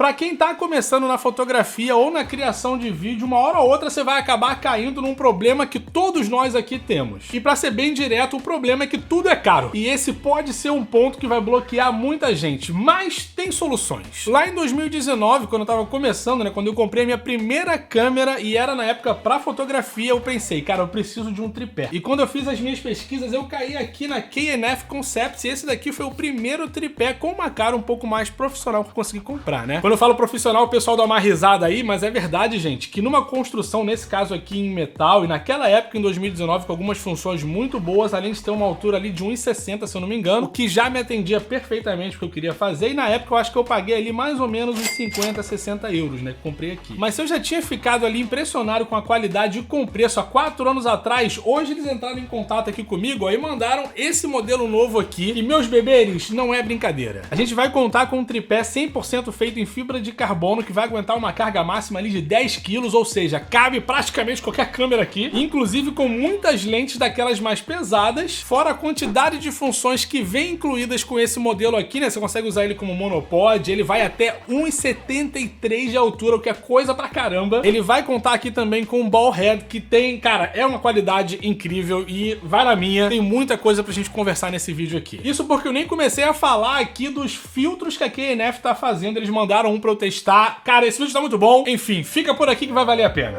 Pra quem tá começando na fotografia ou na criação de vídeo, uma hora ou outra você vai acabar caindo num problema que todos nós aqui temos. E pra ser bem direto, o problema é que tudo é caro. E esse pode ser um ponto que vai bloquear muita gente, mas tem soluções. Lá em 2019, quando eu tava começando, né, quando eu comprei a minha primeira câmera e era na época pra fotografia, eu pensei, cara, eu preciso de um tripé. E quando eu fiz as minhas pesquisas, eu caí aqui na K&F Concepts e esse daqui foi o primeiro tripé com uma cara um pouco mais profissional que eu consegui comprar, né? Quando eu falo profissional, o pessoal dá uma risada aí, mas é verdade, gente, que numa construção, nesse caso aqui em metal, e naquela época, em 2019, com algumas funções muito boas, além de ter uma altura ali de 1,60, se eu não me engano, o que já me atendia perfeitamente o que eu queria fazer, e na época eu acho que eu paguei ali mais ou menos uns 50, 60 euros, né, que comprei aqui. Mas se eu já tinha ficado ali impressionado com a qualidade e com o preço há 4 anos atrás, hoje eles entraram em contato aqui comigo, ó, e mandaram esse modelo novo aqui, e meus beberes, não é brincadeira. A gente vai contar com um tripé 100% feito em fibra de carbono que vai aguentar uma carga máxima ali de 10 quilos, ou seja, cabe praticamente qualquer câmera aqui, inclusive com muitas lentes daquelas mais pesadas, fora a quantidade de funções que vem incluídas com esse modelo aqui, né? Você consegue usar ele como monopod, ele vai até 1,73 de altura, o que é coisa pra caramba. Ele vai contar aqui também com um ball head que tem, cara, é uma qualidade incrível e vai na minha, tem muita coisa pra gente conversar nesse vídeo aqui. Isso porque eu nem comecei a falar aqui dos filtros que a K&F tá fazendo, eles mandaram um pra eu testar. Cara, esse vídeo tá muito bom. Enfim, fica por aqui que vai valer a pena.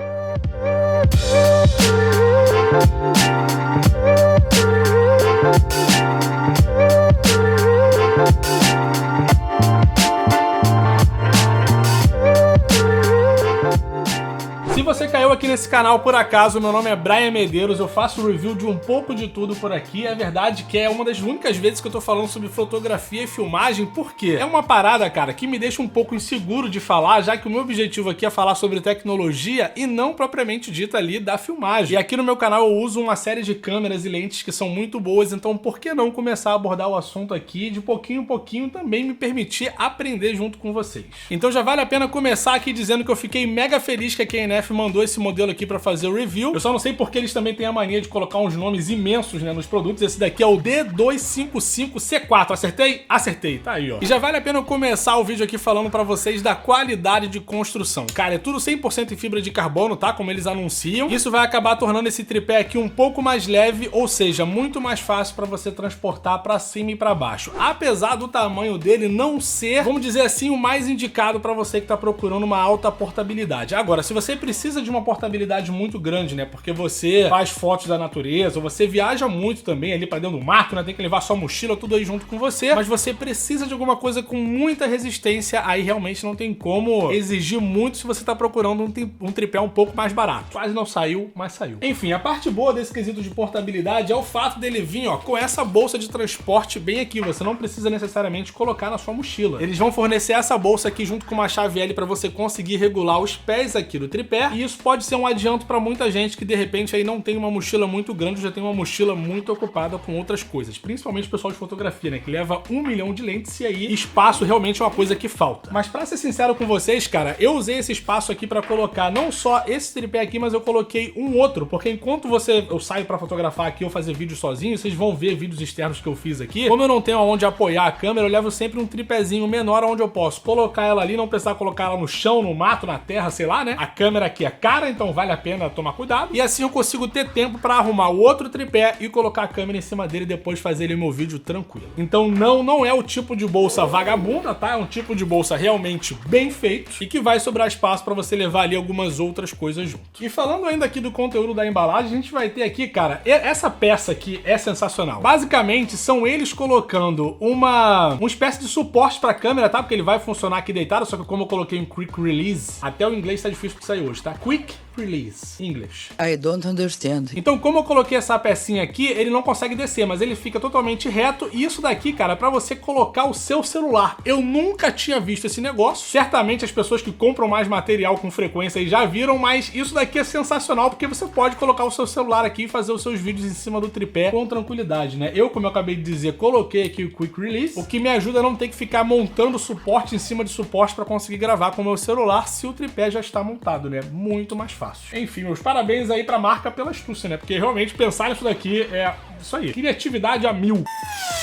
Se você caiu aqui nesse canal por acaso, meu nome é Brian Medeiros, eu faço review de um pouco de tudo por aqui. É verdade que é uma das únicas vezes que eu tô falando sobre fotografia e filmagem, porque é uma parada, cara, que me deixa um pouco inseguro de falar, já que o meu objetivo aqui é falar sobre tecnologia e não propriamente dita ali da filmagem. E aqui no meu canal eu uso uma série de câmeras e lentes que são muito boas, então por que não começar a abordar o assunto aqui e de pouquinho em pouquinho também me permitir aprender junto com vocês. Então já vale a pena começar aqui dizendo que eu fiquei mega feliz que a K&F mandou esse modelo aqui pra fazer o review. Eu só não sei porque eles também têm a mania de colocar uns nomes imensos, né, nos produtos. Esse daqui é o D255C4. Acertei? Acertei, tá aí, ó. E já vale a pena eu começar o vídeo aqui falando pra vocês da qualidade de construção. Cara, é tudo 100% em fibra de carbono, tá? Como eles anunciam. Isso vai acabar tornando esse tripé aqui um pouco mais leve, ou seja, muito mais fácil pra você transportar pra cima e pra baixo. Apesar do tamanho dele não ser, vamos dizer assim, o mais indicado pra você que tá procurando uma alta portabilidade. Agora, se você precisa de uma portabilidade muito grande, né? Porque você faz fotos da natureza, ou você viaja muito também ali pra dentro do mato, né? Tem que levar sua mochila, tudo aí junto com você, mas você precisa de alguma coisa com muita resistência, aí realmente não tem como exigir muito se você tá procurando um tripé um pouco mais barato. Quase não saiu, mas saiu. Enfim, a parte boa desse quesito de portabilidade é o fato dele vir, ó, com essa bolsa de transporte bem aqui. Você não precisa necessariamente colocar na sua mochila. Eles vão fornecer essa bolsa aqui junto com uma chave L pra você conseguir regular os pés aqui do tripé, e isso pode ser um adianto para muita gente que de repente aí não tem uma mochila muito grande, já tem uma mochila muito ocupada com outras coisas, principalmente o pessoal de fotografia, né, que leva 1 milhão de lentes e aí espaço realmente é uma coisa que falta. Mas para ser sincero com vocês, cara, eu usei esse espaço aqui para colocar não só esse tripé aqui, mas eu coloquei um outro, porque enquanto eu saio para fotografar aqui ou fazer vídeo sozinho, vocês vão ver vídeos externos que eu fiz aqui. Como eu não tenho aonde apoiar a câmera, eu levo sempre um tripézinho menor onde eu posso colocar ela ali, não precisar colocar ela no chão, no mato, na terra, sei lá, né? A câmera aqui é cara, então vale a pena tomar cuidado. E assim eu consigo ter tempo para arrumar o outro tripé e colocar a câmera em cima dele e depois fazer ele meu vídeo tranquilo. Então não é o tipo de bolsa vagabunda, tá? É um tipo de bolsa realmente bem feito e que vai sobrar espaço para você levar ali algumas outras coisas junto. E falando ainda aqui do conteúdo da embalagem, a gente vai ter aqui, cara, essa peça aqui é sensacional. Basicamente, são eles colocando uma espécie de suporte para a câmera, tá? Porque ele vai funcionar aqui deitado, só que como eu coloquei um Quick Release, até o inglês tá difícil de sair hoje, tá? Quick Release, English. I don't understand. Então, como eu coloquei essa pecinha aqui, ele não consegue descer, mas ele fica totalmente reto. E isso daqui, cara, é pra você colocar o seu celular. Eu nunca tinha visto esse negócio. Certamente as pessoas que compram mais material com frequência aí já viram, mas isso daqui é sensacional, porque você pode colocar o seu celular aqui e fazer os seus vídeos em cima do tripé com tranquilidade, né? Eu, como eu acabei de dizer, coloquei aqui o Quick Release, o que me ajuda a não ter que ficar montando suporte em cima de suporte pra conseguir gravar com o meu celular se o tripé já está montado, né? Muito mais fácil. Enfim, meus parabéns aí pra marca pela astúcia, né? Porque realmente pensar nisso daqui é Isso aí, criatividade a 1000.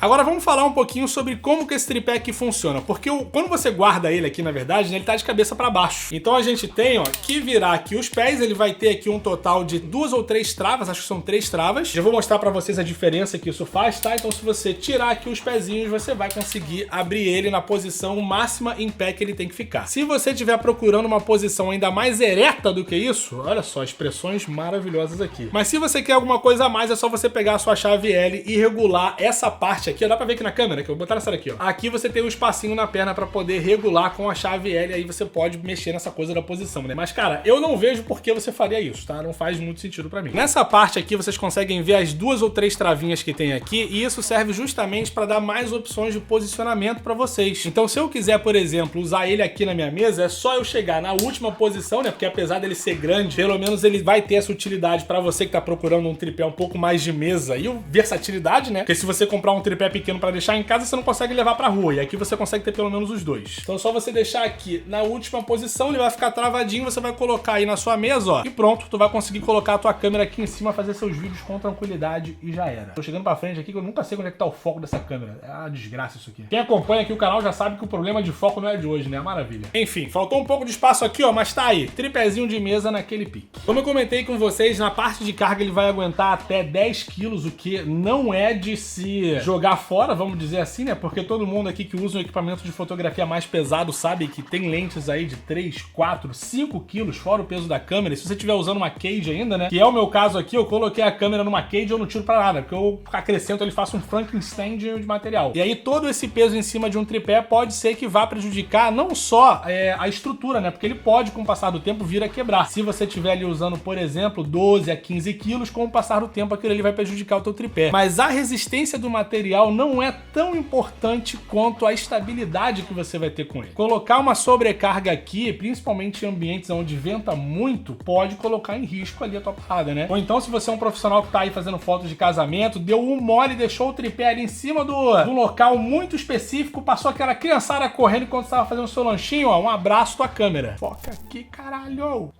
Agora vamos falar um pouquinho sobre como que esse tripé aqui funciona, porque quando você guarda ele aqui, na verdade, né, ele tá de cabeça para baixo. Então a gente tem, ó, que virar aqui os pés, ele vai ter aqui um total de 2 ou 3 travas, acho que são 3 travas. Eu vou mostrar para vocês a diferença que isso faz, tá? Então se você tirar aqui os pezinhos, você vai conseguir abrir ele na posição máxima em pé que ele tem que ficar. Se você estiver procurando uma posição ainda mais ereta do que isso, olha só, expressões maravilhosas aqui. Mas se você quer alguma coisa a mais, é só você pegar a sua chave L e regular essa parte aqui. Dá pra ver aqui na câmera, que eu vou botar essa daqui, ó. Aqui você tem um espacinho na perna pra poder regular com a chave L, aí você pode mexer nessa coisa da posição, né? Mas, cara, eu não vejo por que você faria isso, tá? Não faz muito sentido pra mim. Nessa parte aqui, vocês conseguem ver as 2 ou 3 travinhas que tem aqui, e isso serve justamente pra dar mais opções de posicionamento pra vocês. Então, se eu quiser, por exemplo, usar ele aqui na minha mesa, é só eu chegar na última posição, né? Porque apesar dele ser grande, pelo menos ele vai ter essa utilidade pra você que tá procurando um tripé um pouco mais de mesa e versatilidade, né? Porque se você comprar um tripé pequeno pra deixar em casa, você não consegue levar pra rua, e aqui você consegue ter pelo menos os dois. Então é só você deixar aqui na última posição, ele vai ficar travadinho, você vai colocar aí na sua mesa, ó, e pronto, tu vai conseguir colocar a tua câmera aqui em cima, fazer seus vídeos com tranquilidade e já era. Tô chegando pra frente aqui que eu nunca sei onde é que tá o foco dessa câmera. É uma desgraça isso aqui. Quem acompanha aqui o canal já sabe que o problema de foco não é de hoje, né? Maravilha. Enfim, faltou um pouco de espaço aqui, ó, mas tá aí. Tripézinho de mesa naquele pique. Como eu comentei com vocês, na parte de carga ele vai aguentar até 10 quilos, o que não é de se jogar fora, vamos dizer assim, né? Porque todo mundo aqui que usa um equipamento de fotografia mais pesado sabe que tem lentes aí de 3, 4, 5 quilos, fora o peso da câmera. E se você estiver usando uma cage ainda, né? Que é o meu caso aqui, eu coloquei a câmera numa cage e eu não tiro pra nada, porque eu acrescento, ele faço um Frankenstein de material. E aí todo esse peso em cima de um tripé pode ser que vá prejudicar não só a estrutura, né? Porque ele pode, com o passar do tempo, vir a quebrar. Se você estiver ali usando, por exemplo, 12 a 15 quilos, com o passar do tempo, aquilo ali vai prejudicar o teu tripé. Mas a resistência do material não é tão importante quanto a estabilidade que você vai ter com ele. Colocar uma sobrecarga aqui, principalmente em ambientes onde venta muito, pode colocar em risco ali a tua parada, né? Ou então, se você é um profissional que tá aí fazendo fotos de casamento, deu um mole e deixou o tripé ali em cima do local muito específico, passou aquela criançada correndo enquanto você tava fazendo o seu lanchinho, ó, um abraço tua câmera. Foca aqui, caralho!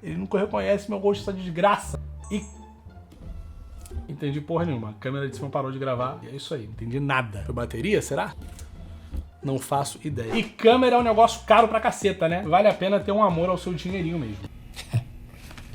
Ele nunca reconhece meu rosto, essa desgraça. E entendi porra nenhuma. A câmera de cima parou de gravar e é isso aí. Não entendi nada. Foi bateria, será? Não faço ideia. E câmera é um negócio caro pra caceta, né? Vale a pena ter um amor ao seu dinheirinho mesmo.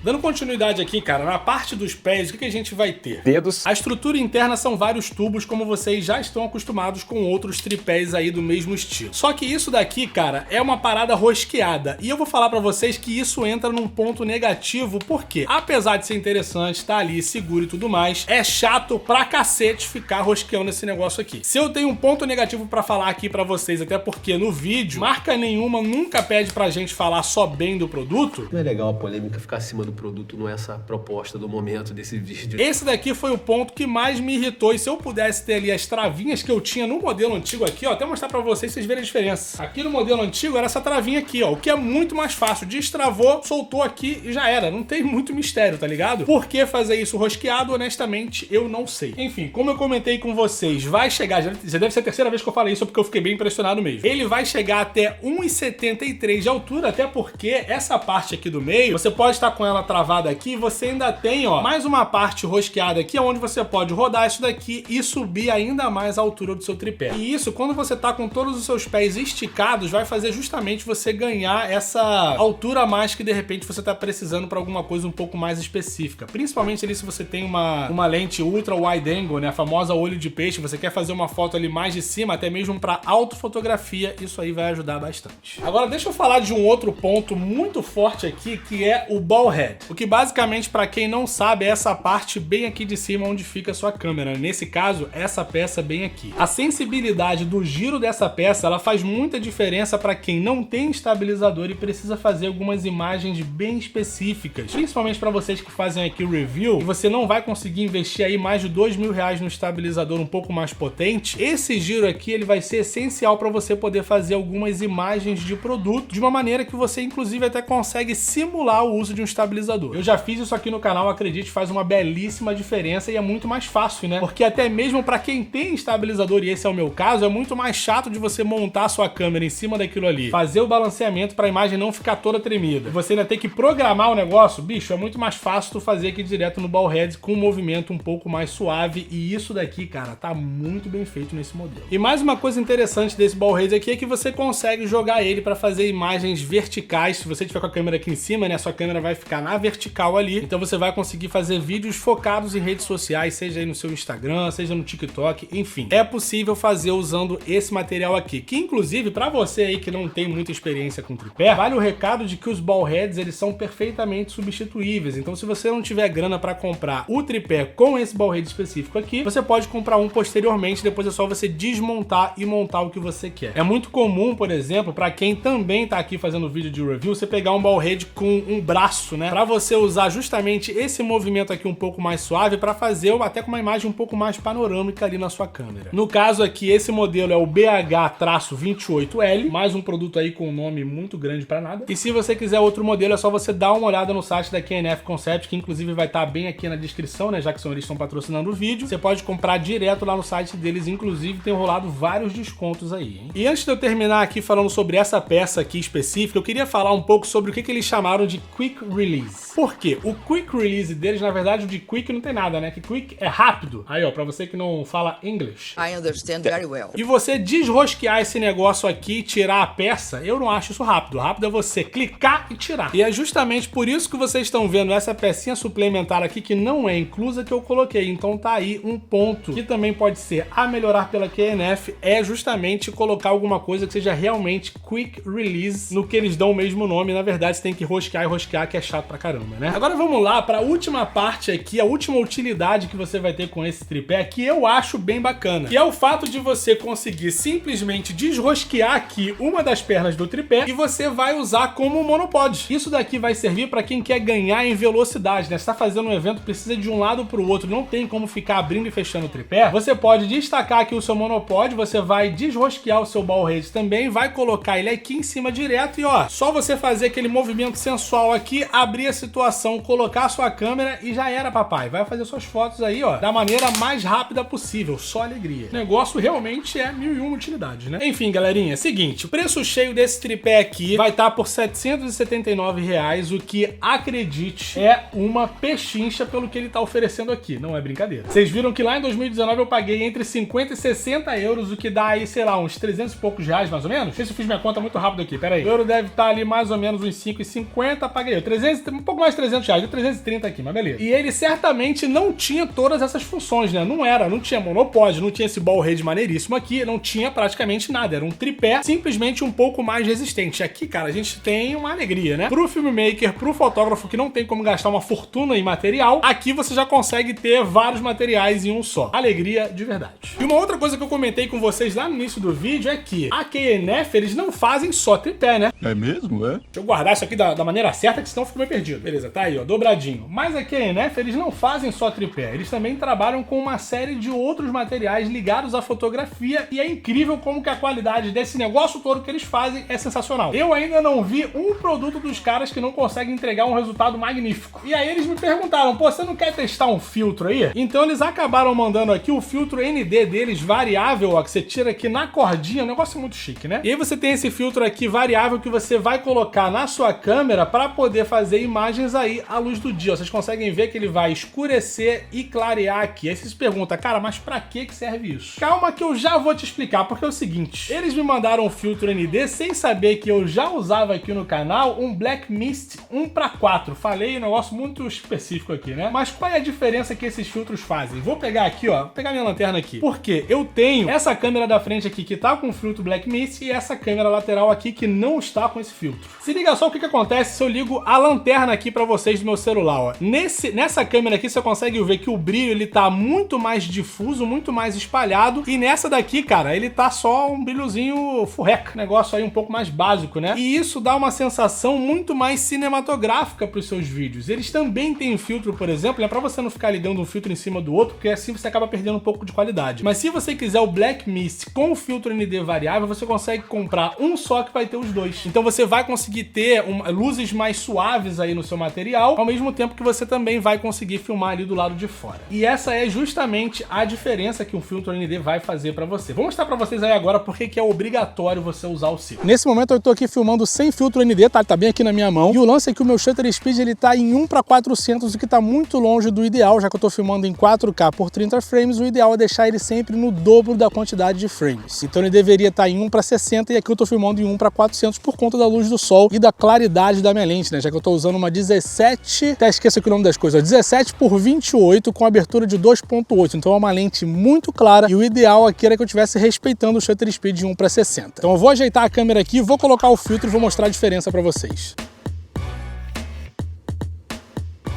Dando continuidade aqui, cara, na parte dos pés, o que a gente vai ter? Dedos. A estrutura interna são vários tubos, como vocês já estão acostumados com outros tripés aí do mesmo estilo. Só que isso daqui, cara, é uma parada rosqueada. E eu vou falar pra vocês que isso entra num ponto negativo, porque apesar de ser interessante, tá ali seguro e tudo mais, é chato pra cacete ficar rosqueando esse negócio aqui. Se eu tenho um ponto negativo pra falar aqui pra vocês, até porque no vídeo, marca nenhuma nunca pede pra gente falar só bem do produto. Não é legal a polêmica ficar acima do produto, não é essa a proposta do momento desse vídeo. Esse daqui foi o ponto que mais me irritou, e se eu pudesse ter ali as travinhas que eu tinha no modelo antigo aqui, ó, até mostrar pra vocês verem a diferença. Aqui no modelo antigo era essa travinha aqui, ó, o que é muito mais fácil. Destravou, soltou aqui e já era. Não tem muito mistério, tá ligado? Por que fazer isso rosqueado? Honestamente, eu não sei. Enfim, como eu comentei com vocês, vai chegar, já deve ser a terceira vez que eu falei isso, porque eu fiquei bem impressionado mesmo. Ele vai chegar até 1,73 de altura, até porque essa parte aqui do meio, você pode estar com ela travada aqui, você ainda tem, ó, mais uma parte rosqueada aqui, onde você pode rodar isso daqui e subir ainda mais a altura do seu tripé. E isso, quando você tá com todos os seus pés esticados, vai fazer justamente você ganhar essa altura a mais que de repente você tá precisando para alguma coisa um pouco mais específica. Principalmente ali se você tem uma lente ultra wide angle, né, a famosa olho de peixe, você quer fazer uma foto ali mais de cima, até mesmo para autofotografia, isso aí vai ajudar bastante. Agora deixa eu falar de um outro ponto muito forte aqui, que é o ball head. O que basicamente, para quem não sabe, é essa parte bem aqui de cima onde fica a sua câmera. Nesse caso, essa peça bem aqui. A sensibilidade do giro dessa peça, ela faz muita diferença para quem não tem estabilizador e precisa fazer algumas imagens bem específicas. Principalmente para vocês que fazem aqui o review, e você não vai conseguir investir aí mais de R$2.000 no estabilizador um pouco mais potente. Esse giro aqui, ele vai ser essencial para você poder fazer algumas imagens de produto de uma maneira que você inclusive até consegue simular o uso de um estabilizador estabilizador. Eu já fiz isso aqui no canal, acredite, faz uma belíssima diferença e é muito mais fácil, né? Porque até mesmo pra quem tem estabilizador, e esse é o meu caso, é muito mais chato de você montar a sua câmera em cima daquilo ali, fazer o balanceamento pra imagem não ficar toda tremida. Você ainda tem que programar o negócio, bicho, é muito mais fácil tu fazer aqui direto no ball head com um movimento um pouco mais suave, e isso daqui, cara, tá muito bem feito nesse modelo. E mais uma coisa interessante desse ball head aqui é que você consegue jogar ele pra fazer imagens verticais. Se você tiver com a câmera aqui em cima, né, a sua câmera vai ficar na vertical ali, então você vai conseguir fazer vídeos focados em redes sociais, seja aí no seu Instagram, seja no TikTok, enfim. É possível fazer usando esse material aqui, que inclusive pra você aí que não tem muita experiência com tripé, vale o recado de que os ball heads, eles são perfeitamente substituíveis. Então se você não tiver grana pra comprar o tripé com esse ball head específico aqui, você pode comprar um posteriormente, depois é só você desmontar e montar o que você quer. É muito comum, por exemplo, pra quem também tá aqui fazendo vídeo de review, você pegar um ball head com um braço, né, pra você usar justamente esse movimento aqui um pouco mais suave pra fazer até com uma imagem um pouco mais panorâmica ali na sua câmera. No caso aqui, esse modelo é o BH-28L, mais um produto aí com um nome muito grande pra nada. E se você quiser outro modelo, é só você dar uma olhada no site da KNF Concept, que inclusive vai estar bem aqui na descrição, né, já que eles estão patrocinando o vídeo. Você pode comprar direto lá no site deles, inclusive tem rolado vários descontos aí, hein? E antes de eu terminar aqui falando sobre essa peça aqui específica, eu queria falar um pouco sobre o que eles chamaram de Quick Release. Por quê? O Quick Release deles, na verdade, o de Quick não tem nada, né? Que Quick é rápido. Aí, ó, pra você que não fala English. I understand very well. E você desrosquear esse negócio aqui e tirar a peça, eu não acho isso rápido. Rápido é você clicar e tirar. E é justamente por isso que vocês estão vendo essa pecinha suplementar aqui, que não é inclusa, que eu coloquei. Então tá aí um ponto que também pode ser a melhorar pela KNF, é justamente colocar alguma coisa que seja realmente Quick Release, no que eles dão o mesmo nome. Na verdade, você tem que rosquear e rosquear, que é chato pra caramba, né? Agora vamos lá para a última parte aqui, a última utilidade que você vai ter com esse tripé, que eu acho bem bacana, que é o fato de você conseguir simplesmente desrosquear aqui uma das pernas do tripé e você vai usar como monopod. Isso daqui vai servir para quem quer ganhar em velocidade, né? Você tá fazendo um evento, precisa de um lado para o outro, não tem como ficar abrindo e fechando o tripé. Você pode destacar aqui o seu monopod, você vai desrosquear o seu ball head também, vai colocar ele aqui em cima direto e ó, só você fazer aquele movimento sensual aqui, abrir a situação, colocar a sua câmera e já era, papai. Vai fazer suas fotos aí, ó, da maneira mais rápida possível, só alegria. O negócio realmente é 1001 utilidades, né? Enfim, galerinha, é seguinte, o preço cheio desse tripé aqui vai estar por R$ 779 reais, o que, acredite, é uma pechincha pelo que ele tá oferecendo aqui, não é brincadeira. Vocês viram que lá em 2019 eu paguei entre 50 e 60 euros, o que dá aí, sei lá, uns 300 e poucos reais, mais ou menos. Não sei se eu fiz minha conta muito rápido aqui, pera aí. O euro deve estar ali mais ou menos uns 5,50, paguei eu. 300, um pouco mais de 300 reais, deu 330 aqui, mas beleza. E ele certamente não tinha todas essas funções, né? Não tinha monopod, não tinha esse ball head maneiríssimo aqui, não tinha praticamente nada. Era um tripé simplesmente um pouco mais resistente. Aqui, cara, a gente tem uma alegria, né? Pro filmmaker, pro fotógrafo que não tem como gastar uma fortuna em material, aqui você já consegue ter vários materiais em um só. Alegria de verdade. E uma outra coisa que eu comentei com vocês lá no início do vídeo é que a KNF, eles não fazem só tripé, né? É mesmo, é? Deixa eu guardar isso aqui da maneira certa, que senão eu fico meio perdido. Beleza, tá aí, ó, dobradinho. Mas a KNF, eles não fazem só tripé, eles também trabalham com uma série de outros materiais ligados à fotografia e é incrível como que a qualidade desse negócio todo que eles fazem é sensacional. Eu ainda não vi um produto dos caras que não consegue entregar um resultado magnífico. E aí eles me perguntaram, pô, você não quer testar um filtro aí? Então eles acabaram mandando aqui o filtro ND deles variável, ó, que você tira aqui na cordinha, um negócio muito chique, né? E aí você tem esse filtro aqui variável que você vai colocar na sua câmera para poder fazer imagens aí à luz do dia. Ó, vocês conseguem ver que ele vai escurecer e clarear aqui. Aí você se pergunta, cara, mas pra que serve isso? Calma que eu já vou te explicar, porque é o seguinte, eles me mandaram um filtro ND sem saber que eu já usava aqui no canal um Black Mist 1:4. Falei um negócio muito específico aqui, né? Mas qual é a diferença que esses filtros fazem? Vou pegar aqui, ó, vou pegar minha lanterna aqui, porque eu tenho essa câmera da frente aqui que tá com o filtro Black Mist e essa câmera lateral aqui que não está com esse filtro. Se liga só o que acontece se eu ligo a lanterna aqui pra vocês do meu celular, ó. Nessa câmera aqui você consegue ver que o brilho ele tá muito mais difuso, muito mais espalhado, e nessa daqui, cara, ele tá só um brilhozinho furreca, negócio aí um pouco mais básico, né? E isso dá uma sensação muito mais cinematográfica pros seus vídeos. Eles também têm filtro, por exemplo, é pra você não ficar ligando um filtro em cima do outro, porque assim você acaba perdendo um pouco de qualidade. Mas se você quiser o Black Mist com o filtro ND variável, você consegue comprar um só que vai ter os dois. Então você vai conseguir ter luzes mais suaves aí no seu material, ao mesmo tempo que você também vai conseguir filmar ali do lado de fora. E essa é justamente a diferença que um filtro ND vai fazer pra você. Vou mostrar pra vocês aí agora porque que é obrigatório você usar o seu. Nesse momento eu tô aqui filmando sem filtro ND, tá? Ele tá bem aqui na minha mão. E o lance é que o meu shutter speed ele tá em 1:400, o que tá muito longe do ideal, já que eu tô filmando em 4K por 30 frames, o ideal é deixar ele sempre no dobro da quantidade de frames. Então ele deveria estar em 1:60 e aqui eu tô filmando em 1:400 por conta da luz do sol e da claridade da minha lente, né? Já que eu tô usando uma 17, até esqueço aqui o nome das coisas, 17x28 com abertura de 2.8, então é uma lente muito clara e o ideal aqui era que eu estivesse respeitando o shutter speed de 1:60. Então eu vou ajeitar a câmera aqui, vou colocar o filtro e vou mostrar a diferença para vocês.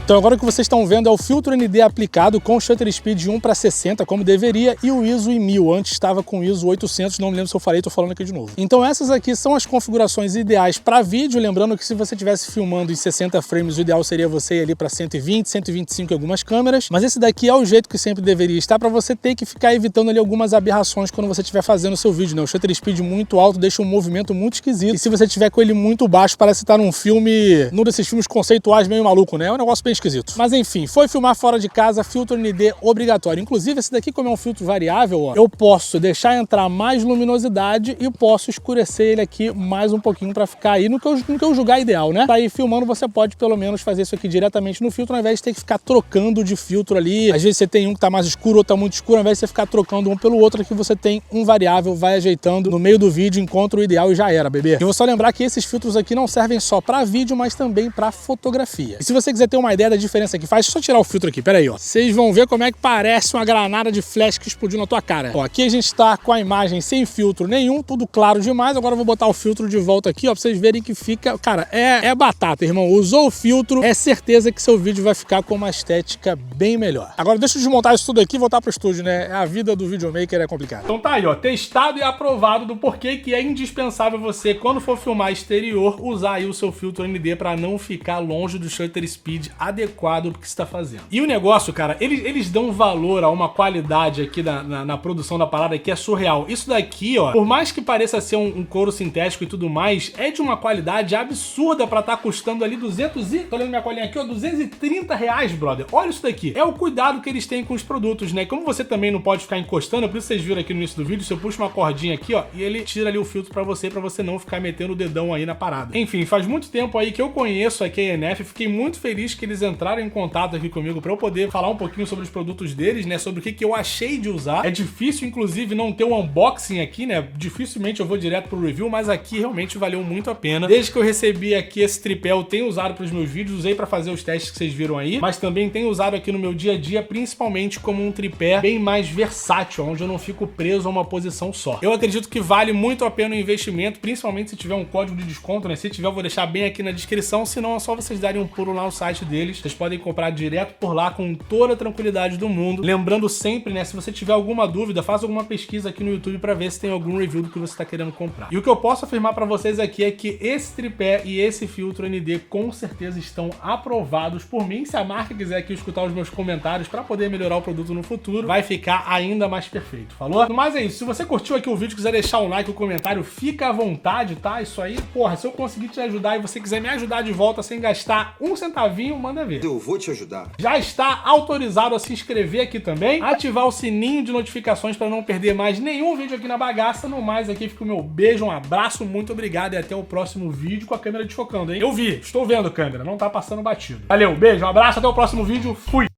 Então agora o que vocês estão vendo é o filtro ND aplicado com shutter speed de 1:60, como deveria, e o ISO em 1000. Antes estava com ISO 800, não me lembro se eu falei, tô falando aqui de novo. Então essas aqui são as configurações ideais para vídeo, lembrando que se você estivesse filmando em 60 frames, o ideal seria você ir ali para 120, 125 em algumas câmeras, mas esse daqui é o jeito que sempre deveria estar para você ter que ficar evitando ali algumas aberrações quando você estiver fazendo o seu vídeo, né? O shutter speed muito alto deixa um movimento muito esquisito, e se você tiver com ele muito baixo, parece estar num filme, num desses filmes conceituais meio maluco, né? É um negócio bem esquisito. Mas enfim, foi filmar fora de casa, filtro ND obrigatório. Inclusive esse daqui, como é um filtro variável, ó, eu posso deixar entrar mais luminosidade e posso escurecer ele aqui mais um pouquinho para ficar aí no que eu julgar ideal, né? Tá aí filmando, você pode pelo menos fazer isso aqui diretamente no filtro, ao invés de ter que ficar trocando de filtro ali. Às vezes você tem um que tá mais escuro, outro tá muito escuro, ao invés de você ficar trocando um pelo outro, aqui você tem um variável, vai ajeitando no meio do vídeo, encontra o ideal e já era, bebê. E vou só lembrar que esses filtros aqui não servem só para vídeo, mas também para fotografia. E se você quiser ter uma ideia da diferença que faz, só tirar o filtro aqui, pera aí, ó. Vocês vão ver como é que parece uma granada de flash que explodiu na tua cara. Ó, aqui a gente tá com a imagem sem filtro nenhum, tudo claro demais. Agora eu vou botar o filtro de volta aqui, ó, pra vocês verem que fica... Cara, é batata, irmão. Usou o filtro, é certeza que seu vídeo vai ficar com uma estética bem melhor. Agora deixa eu desmontar isso tudo aqui e voltar pro estúdio, né? A vida do videomaker é complicada. Então tá aí, ó, testado e aprovado do porquê que é indispensável você, quando for filmar exterior, usar aí o seu filtro ND pra não ficar longe do shutter speed adequado do que você está fazendo. E o negócio, cara, eles dão valor a uma qualidade aqui na produção da parada que é surreal. Isso daqui, ó, por mais que pareça ser um couro sintético e tudo mais, é de uma qualidade absurda pra estar custando ali 200 e... Tô olhando minha colinha aqui, ó, 230 reais, brother. Olha isso daqui. É o cuidado que eles têm com os produtos, né? Como você também não pode ficar encostando, por isso vocês viram aqui no início do vídeo, você puxa uma cordinha aqui, ó, e ele tira ali o filtro pra você não ficar metendo o dedão aí na parada. Enfim, faz muito tempo aí que eu conheço a KNF, fiquei muito feliz que eles entraram em contato aqui comigo para eu poder falar um pouquinho sobre os produtos deles, né, sobre o que eu achei de usar. É difícil, inclusive, não ter um unboxing aqui, né, dificilmente eu vou direto pro review, mas aqui realmente valeu muito a pena. Desde que eu recebi aqui esse tripé, eu tenho usado pros meus vídeos, usei para fazer os testes que vocês viram aí, mas também tenho usado aqui no meu dia a dia, principalmente como um tripé bem mais versátil, onde eu não fico preso a uma posição só. Eu acredito que vale muito a pena o investimento, principalmente se tiver um código de desconto, né, se tiver eu vou deixar bem aqui na descrição, senão é só vocês darem um pulo lá no site deles, vocês podem comprar direto por lá com toda a tranquilidade do mundo. Lembrando sempre, né, se você tiver alguma dúvida, faça alguma pesquisa aqui no YouTube para ver se tem algum review do que você está querendo comprar. E o que eu posso afirmar para vocês aqui é que esse tripé e esse filtro ND com certeza estão aprovados por mim. Se a marca quiser aqui escutar os meus comentários para poder melhorar o produto no futuro, vai ficar ainda mais perfeito, falou? Mas é isso, se você curtiu aqui o vídeo, quiser deixar um like, um comentário, fica à vontade, tá? Isso aí, porra, se eu conseguir te ajudar e você quiser me ajudar de volta sem gastar um centavinho, manda ver. Eu vou te ajudar. Já está autorizado a se inscrever aqui também, ativar o sininho de notificações para não perder mais nenhum vídeo aqui na bagaça. No mais, aqui fica o meu beijo, um abraço, muito obrigado e até o próximo vídeo com a câmera desfocando, hein? Eu vi, estou vendo câmera, não tá passando batido. Valeu, beijo, um abraço, até o próximo vídeo, fui!